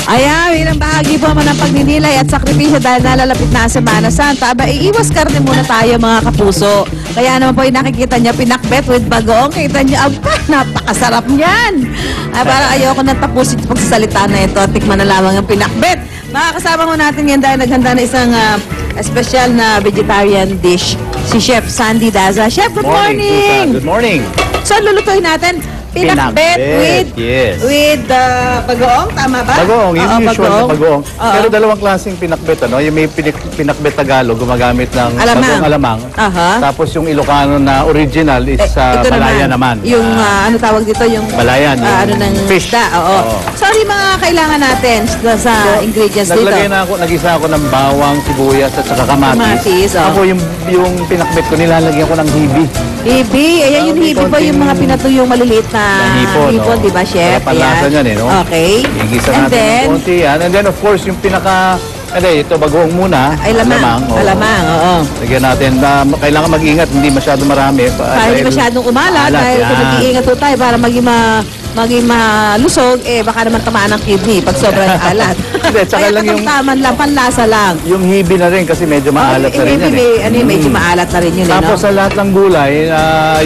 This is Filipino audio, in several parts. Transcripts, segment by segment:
Ayan, bilang bahagi po naman ng pagninilay at sakripisyo dahil nalalapit na ang Semana Santa, aba iiwas karne muna tayo mga kapuso. Kaya naman po yung nakikita niya pinakbet with bagoong. Kita niyo, napakasarap niyan. Parang ayoko nang tapusin yung pagsasalita na ito. Tikman na lamang ang pinakbet. Makakasama mo natin yan dahil naghanda na isang special na vegetarian dish. Si Chef Sandy Daza. Chef, good morning! Good morning! So, lulutuin natin pinakbet with bagoong, tama ba? Bagoong, yung usual na bagoong. Pero dalawang klaseng pinakbet, ano? Yung may pinakbet Tagalog, gumagamit ng bagoong alamang. Tapos yung Ilocano na original is balaya naman. Yung ano tawag dito? Yung balayan, ano ng fish. Sorry, mga kailangan natin sa ingredients dito. Nag-isa ako ng bawang, sibuyas at saka kamatis. Ako yung pinakbet ko, nilalagyan ko ng hibi. Hibi, ayan yung hibi po, yung mga pinatuyong maliliit na hipon, di ba, Chef? Panlasa niyan, no? Okay. Igisa natin ng konti yan. And then, of course, yung ito, bagoong muna. Ay, lamang. Alamang, oo. Lagyan natin. Kailangan mag-ingat, hindi masyado marami. Para hindi masyadong umalat. Dahil kung nag-iingat po tayo para maging malusog, baka naman tamaan ng kidney pag sobrang alat. Kaya lang yung taman lang, panlasa lang. Yung hibi na rin kasi medyo maalat na rin yan. Medyo maalat na rin yun. Tapos sa lahat ng gulay,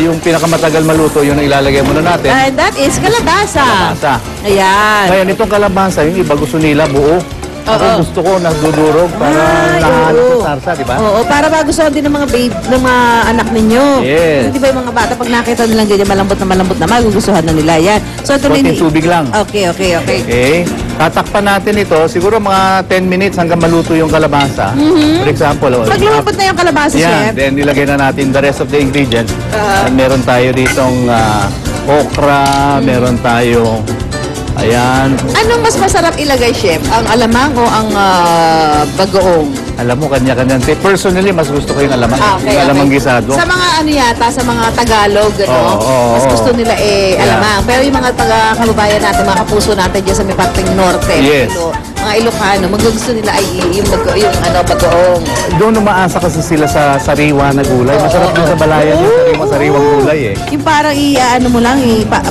yung pinakamatagal maluto, yun ang ilalagay muna natin. And that is kalabasa. Ayan. Kaya nitong kalabasa, yung iba gusto nila buo. Ako gusto ko nagdudurog para nahanap sa sarsa, di ba? Oo, para magustuhan din ng mga babe, ng mga anak ninyo. Yes. Di ba yung mga bata, pag nakita nilang ganyan malambot na magugustuhan na nila yan. So, ito rin. Tubig lang. Okay. Tatakpan natin ito, siguro mga 10 minutes hanggang maluto yung kalabasa. For example. Pag lumabot na yung kalabasa, Chef. Then nilagay na natin the rest of the ingredients. Meron tayo ditong okra, meron tayong ayan. Anong mas masarap ilagay, Chef? Ang alamang o ang bagoong? Alam mo, kanya-kanya. Personally, mas gusto ko yung alamang. Yung alamang gisado. Sa mga sa mga Tagalog, mas gusto nila alamang. Pero yung mga taga-kababayan natin, mga kapuso natin dyan sa may parteng norte, mga Ilocano, magugusto nila ay yung bagoong. Doon umaasa kasi sila sa sariwa na gulay. Masarap din sa balayan yung sariwang gulay Yung parang mo lang,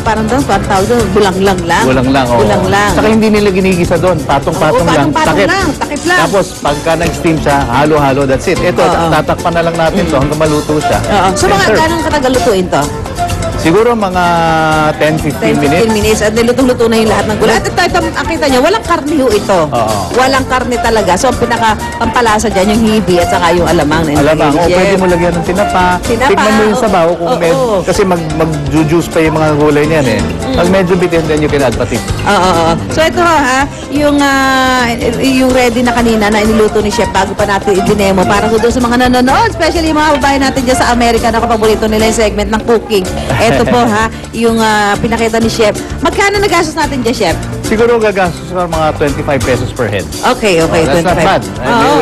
parang doon, parang tawag doon, bulang lang. Bulang lang. Saka hindi nila ginigisa doon. Patong-patong lang. Takip lang. Tapos pagka nag-steam siya, halo-halo, that's it. Ito, tatakpan na lang natin to hanggang maluto siya. So mga ganang katagal lutuin to? Siguro mga 10-15 minutes. At nilutong-luto na yung lahat ng gulay. At ito, nakita niyo, walang karne ito. Walang karne talaga. So, ang pinaka-pampalasa dyan, yung hibi at saka yung alamang. Alamang. Pwede mo lagyan ng tinapa. Tignan mo yung sabaw. Kasi mag-juice pa yung mga gulay niyan Pag medyo bitin, then you can add patis. So, ito yung ready na kanina na iniluto ni Chef bago pa natin i-demo para doon sa mga nanonood. Especially yung mga babae natin dyan sa Amerika na kapaborito nila yung segment ng cooking. Ito po yung pinakita ni Chef. Magkano nagastos natin dyan, Chef? Siguro gagastos ka mga 25 pesos per head. Okay, that's 25. Not bad.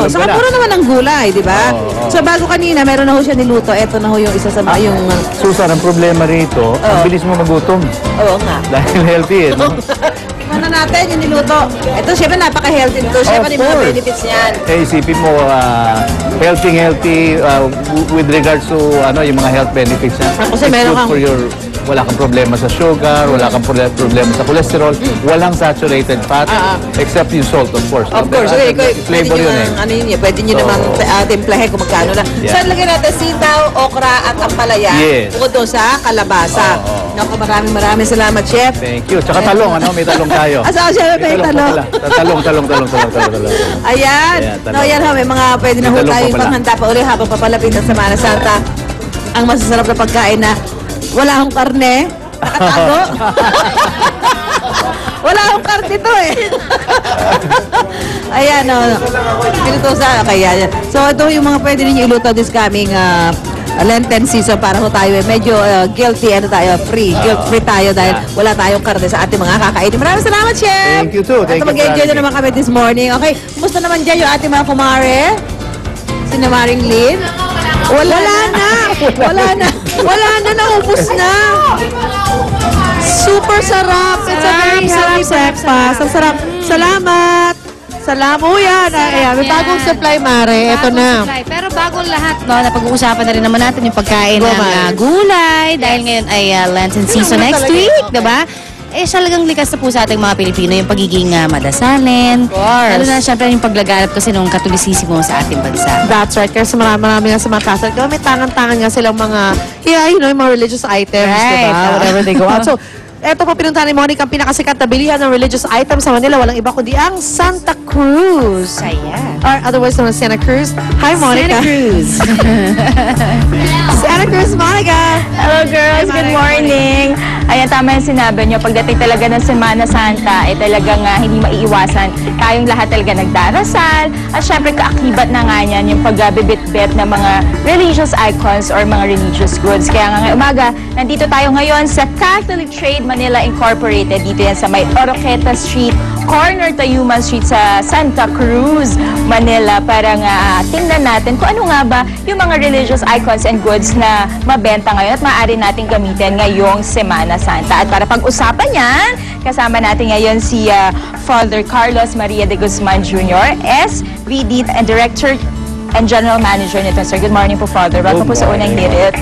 Saka puro naman ang gulay, di ba? So bago kanina, meron na ho siya niluto. Ito na ho yung isa sa mga yung... Susan, ang problema rito, ang bilis mo magutom. Oo nga. Dahil healthy Ano natin yung niluto? Ito, syempre napaka-healthy nito. Syempre yung mga benefits niyan. Isipin mo, healthy with regards to yung mga health benefits niya. Kasi meron kang... Wala kang problema sa sugar, wala kang problema sa cholesterol, walang saturated fat, except yung salt, of course. Of course. Flavor yun Pwede nyo naman timplahe kung magkano na. So, lagyan natin sitaw, okra, at ampalaya. Bukod doon sa kalabasa. Naku, maraming salamat, Chef. Thank you. Tsaka talong, may talong tayo. Chef, may talong. Talong. Ayan. Ayan may mga pwede na ho tayong panghanda pa uli habang papalapit ang Semana Santa. Ang masasarap na pagkain na wala akong karne. Nakatago. Wala akong karne ito Ayan, pinutusan. Okay, so, ito yung mga pwede ninyo iluto this coming Lenten season para ho tayo medyo guilty, guilt-free tayo dahil wala tayong karne sa ating mga kakainin. Maraming salamat, Chef! Thank you too. At mag-enjoy na naman kami this morning. Okay, kumusta naman dyan yung ating mga kumare? Sinamaring Lynn? Wala na, naubos na. Super sarap. It's a very healthy breakfast. Ang sarap. Salamat. Yan. Ayan, may bagong supply, Mare. Ito na. Pero bago lahat, napag-uusapan na rin naman natin yung pagkain ng gulay. Dahil ngayon ay Lenten season next week, diba? talagang likas na po sa ating mga Pilipino yung pagiging madasalin. Of course. Lalo na syempre yung paglaganap kasi nung katolisismo sa ating bansa. That's right. Kasi marami nga sa mga Catholic, may tangan-tangan nga silang mga, yung mga religious items, Right. diba? Whenever they go out. So, eto po pinuntahan ni Monica ang pinakasikat na bilihan ng religious items sa Manila. Walang iba kundi ang Santa Cruz. Ayan. Or otherwise known as Santa Cruz. Hi, Monica. Santa Cruz. Santa Cruz, Monica. Hello girls, good morning. Ayan, tama yung sinabi nyo. Pagdating talaga ng Semana Santa, talagang hindi maiiwasan. Tayong lahat talaga nagdarasal. At syempre, kaakibat na nga yan yung pagbibit-bit ng mga religious icons or mga religious goods. Kaya nga ngayong umaga, nandito tayo ngayon sa Catholic Trade Manila Incorporated. Dito yan sa may Oroqueta Street, corner Tayuman Street sa Santa Cruz, Manila, para nga tingnan natin kung ano nga ba yung mga religious icons and goods na mabenta ngayon at maaari natin gamitin ngayong Semana Santa. At para pag-usapan yan, kasama natin ngayon si Father Carlos Maria de Guzman Jr., SVD and Director and General Manager nito, sir. Good morning po, Father. Welcome po sa unang hirit.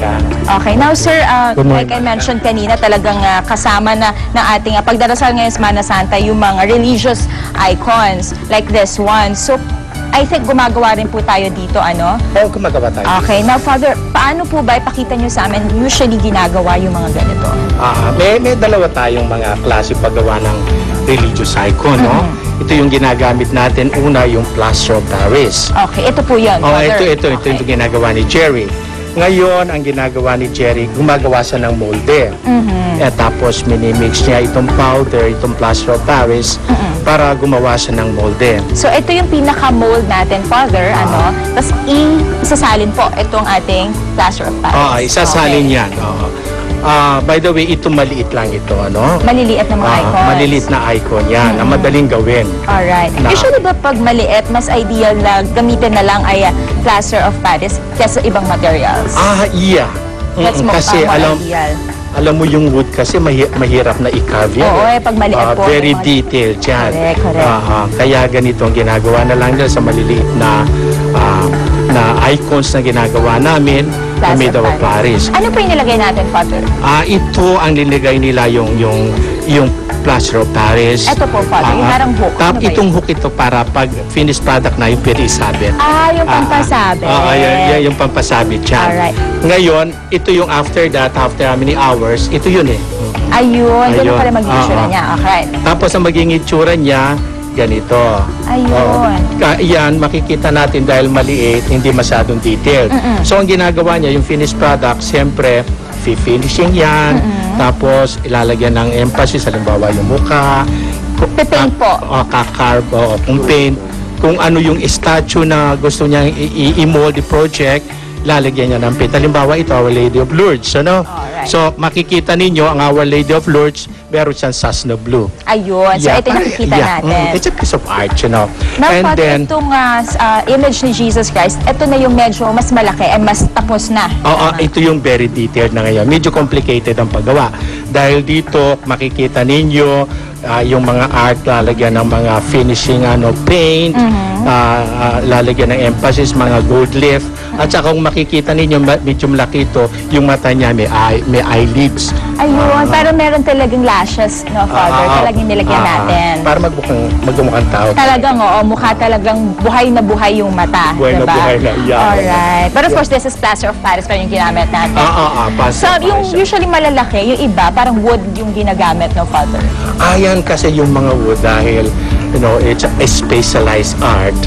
Okay, now sir, like I mentioned kanina, talagang kasama na ng ating pagdarasal ngayon sa Semana Santa yung mga religious icons like this one. So, I think gumagawa rin po tayo dito, ano? Oo, gumagawa tayo. Okay, now Father, paano po ba ipakita nyo sa amin usually ginagawa yung mga ganito? May dalawa tayong mga klase paggawa ng religious icon, no? Ito yung ginagamit natin. Una, yung plaster of Paris. Okay, ito po yun, Oh, Father. ito yung ginagawa ni Jerry. Ngayon, ang ginagawa ni Jerry, gumagawa siya ng molde. Tapos, minimix niya itong powder, itong plaster of Paris, para gumawa siya ng molde. So, ito yung pinaka-mold natin, Father, ano? Tapos, isasalin po itong ating plaster of Paris. Isasalin yan. By the way, ito maliit lang ito, ano? Maliliit na mga icons. Maliliit na icon yan, na madaling gawin. Alright. Usually ba pag maliit, mas ideal na gamitin na lang ay plaster of Paris kaysa ibang materials? Yeah. That's Kasi more ideal. alam mo yung wood kasi mahirap na i-carve yan. Oo, pag maliit po. Very detailed yan. Correct. Kaya ganito ang ginagawa na lang dyan sa maliliit na icons na ginagawa namin na made of Paris. Ano po yung nilagay natin, Father? Ito ang linagay nila yung plaster of Paris. Ito po, Father, yung parang hook. Ano ba itong hook ito para pag finished product na yung pwede isabit. Yung pampasabit. Yung pampasabit yan. Alright. Ngayon, ito yung after how many hours, ito yun eh. Ayun, ganun pala maging itsura niya. Okay. Tapos ang maging itsura niya, ganito. Ayun. Yan, makikita natin dahil maliit, hindi masyadong detailed. So ang ginagawa niya, yung finished product, siyempre, finishing yan. Tapos ilalagyan ng emphasis, halimbawa yung mukha. Paint po. Kakarb, kung paint. Kung ano yung statue na gusto niyang i-mold the project, lalagyan niya ng paint. Halimbawa ito, Our Lady of Lourdes. Ano? Alright. So makikita ninyo, ang Our Lady of Lourdes, meron siyang sasno blue. Ayun. So, ito yung nakikita natin. It's a piece of art, you know. Now, And Father, then, itong image ni Jesus Christ, ito na yung medyo mas malaki and mas tapos na. ito yung very detailed na ngayon. Medyo complicated ang paggawa. Dahil dito, makikita ninyo yung mga art, lalagyan ng mga finishing paint, lalagyan ng emphasis, mga gold leaf. At saka kung makikita ninyo, medyo malaki ito, yung mata niya may eyelids. Ayun, pero meron talagang lashes, no, Father? Talagang nilagyan natin. Para magmukhang tao. Talagang, mukha talagang buhay na buhay yung mata. Buhay na diba? buhay na, yeah. Alright. But of course, this is plaster of Paris pa yung ginamit natin. So, yung usually malalaki, yung iba, parang wood yung ginagamit, no, Father? Yan kasi yung mga wood dahil, it's a specialized art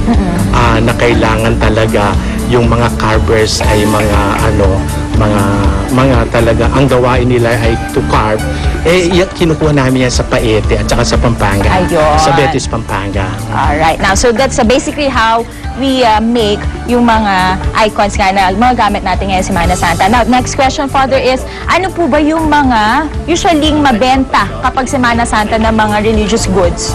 na kailangan talaga yung mga carvers ay mga talaga ang gawain nila ay to carve. Kinukuha namin yan sa Paete at saka sa Pampanga. Ayun. Sa Betis, Pampanga. Alright. Now, so that's basically how we make yung mga icons nga na mga gamit natin ngayon sa Semana Santa. Now, next question, Father, is ano po ba yung mga usually mabenta kapag Semana Santa ng mga religious goods?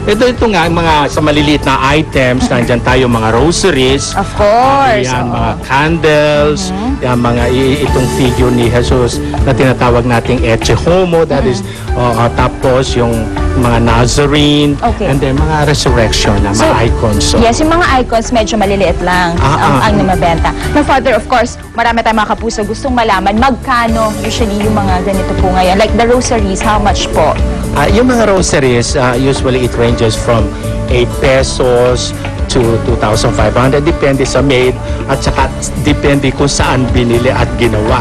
Ito nga, mga sa maliliit na items, nandyan tayo mga rosaries. Of course. Yan, mga candles, yan, mga itong figure ni Jesus na tinatawag nating Ecce Homo, that is, tapos yung mga Nazarene, Okay. and then mga resurrection na mga icons. So, Yes, yung mga icons medyo maliliit lang ang namabenta. Na Father, of course, marami tayong mga kapuso gustong malaman magkano usually yung mga ganito po ngayon. Like the rosaries, how much po? yung mga rosaries, usually it ranges from 8 pesos to 2,500. Depende sa made at saka depende kung saan binili at ginawa.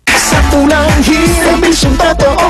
Sa tulang hirap, isyong totoo.